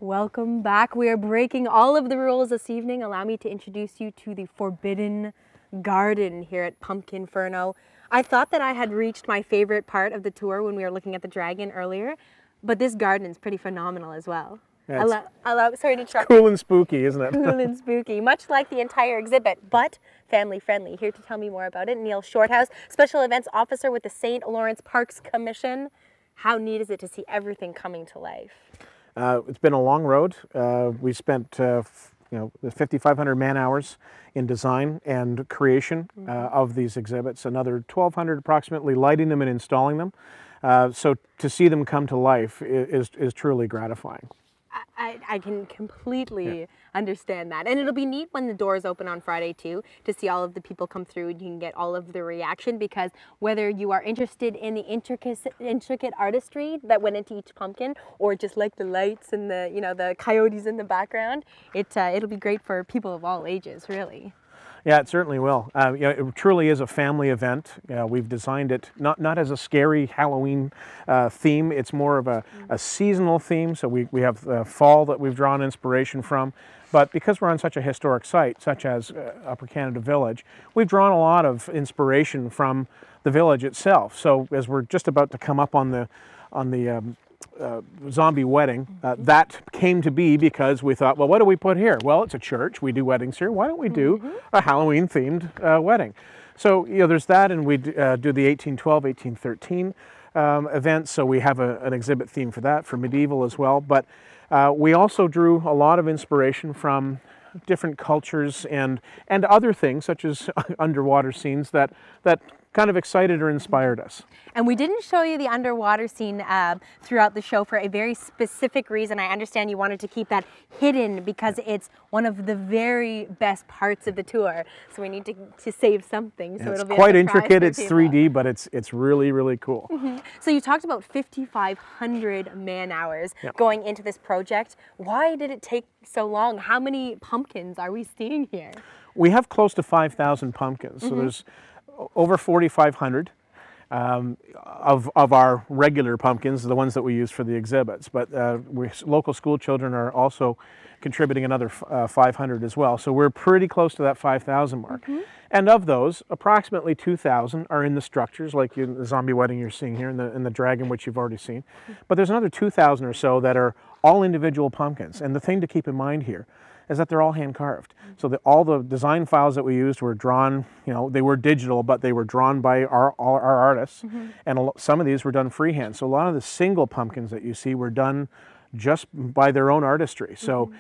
Welcome back. We are breaking all of the rules this evening. Allow me to introduce you to the Forbidden Garden here at Pumpkinferno. I thought that I had reached my favorite part of the tour when we were looking at the dragon earlier, but this garden is pretty phenomenal as well. Yeah, Sorry to interrupt. cool and spooky, isn't it? Cool and spooky, much like the entire exhibit, but family friendly. Here to tell me more about it, Neil Shorthouse, Special Events Officer with the St. Lawrence Parks Commission. How neat is it to see everything coming to life? It's been a long road. We spent the 5,500 man hours in design and creation of these exhibits, another 1,200 approximately lighting them and installing them. So to see them come to life is truly gratifying. I can completely understand that. And it'll be neat when the doors open on Friday too, to see all of the people come through and you can get all of the reaction, because whether you are interested in the intricate artistry that went into each pumpkin, or just like the lights and the coyotes in the background, it'll be great for people of all ages, really. Yeah, it certainly will. It truly is a family event. We've designed it not as a scary Halloween theme. It's more of a seasonal theme. So we have fall that we've drawn inspiration from. But because we're on such a historic site, such as Upper Canada Village, we've drawn a lot of inspiration from the village itself. So as we're just about to come up on the zombie wedding, that came to be because we thought, well, what do we put here? Well, it's a church. We do weddings here. Why don't we do a Halloween-themed wedding? So, there's that, and we do the 1812, 1813 events. So we have an exhibit theme for that, for medieval as well. But we also drew a lot of inspiration from different cultures and other things, such as underwater scenes that kind of excited or inspired us. And we didn't show you the underwater scene throughout the show for a very specific reason. I understand you wanted to keep that hidden because it's one of the very best parts of the tour. So we need to save something. So it's it'll be quite a surprise intricate. for It's people. 3D, but it's really, really cool. So you talked about 5,500 man hours going into this project. Why did it take so long? How many pumpkins are we seeing here? We have close to 5,000 pumpkins. So there's over 4,500 of our regular pumpkins, the ones that we use for the exhibits. But local school children are also contributing another 500 as well. So we're pretty close to that 5,000 mark. And of those, approximately 2,000 are in the structures, like the zombie wedding you're seeing here, and the dragon, which you've already seen. But there's another 2,000 or so that are all individual pumpkins. And the thing to keep in mind here is that they're all hand carved. So all the design files that we used were drawn, they were digital, but they were drawn by our artists. And some of these were done freehand. So a lot of the single pumpkins that you see were done just by their own artistry. So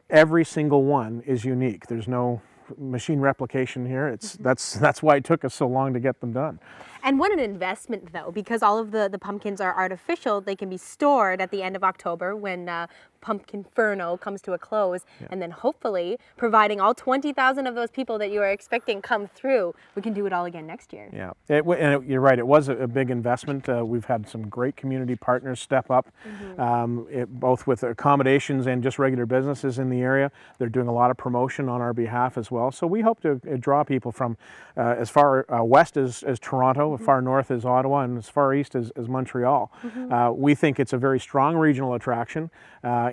every single one is unique. There's no machine replication here. That's why it took us so long to get them done. And what an investment, though, because all of the pumpkins are artificial. They can be stored at the end of October when Pumpkinferno comes to a close, and then hopefully, providing all 20,000 of those people that you are expecting come through, we can do it all again next year. Yeah, you're right. It was a big investment. We've had some great community partners step up, both with accommodations and just regular businesses in the area. They're doing a lot of promotion on our behalf as well. So we hope to draw people from as far west as Toronto, as far north as Ottawa, and as far east as Montreal. We think it's a very strong regional attraction.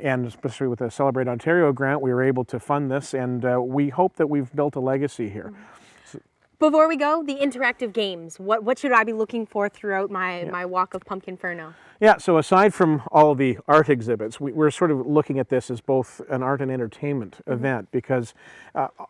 And especially with the Celebrate Ontario grant, we were able to fund this, and we hope that we've built a legacy here. Before we go, the interactive games. What should I be looking for throughout my walk of Pumpkinferno? Yeah, so aside from all of the art exhibits, we're sort of looking at this as both an art and entertainment event, because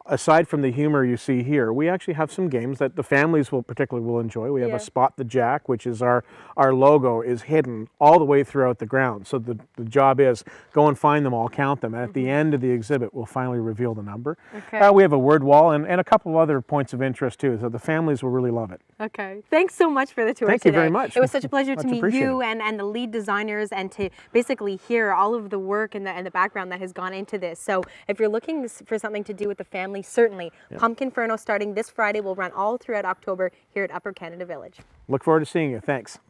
aside from the humor you see here, we actually have some games that the families particularly will enjoy. We have a Spot the Jack, which is our logo is hidden all the way throughout the ground. So the job is go and find them all, count them, and at the end of the exhibit, we'll finally reveal the number. Okay. We have a word wall and a couple of other points of interest too, so the families will really love it. Okay. Thanks so much for the tour Thank today. you very much. It was such a pleasure to Much meet appreciated. you and the lead designers, and to basically hear all of the work and the background that has gone into this. So if you're looking for something to do with the family, certainly Pumpkinferno starting this Friday will run all throughout October here at Upper Canada Village. Look forward to seeing you. Thanks.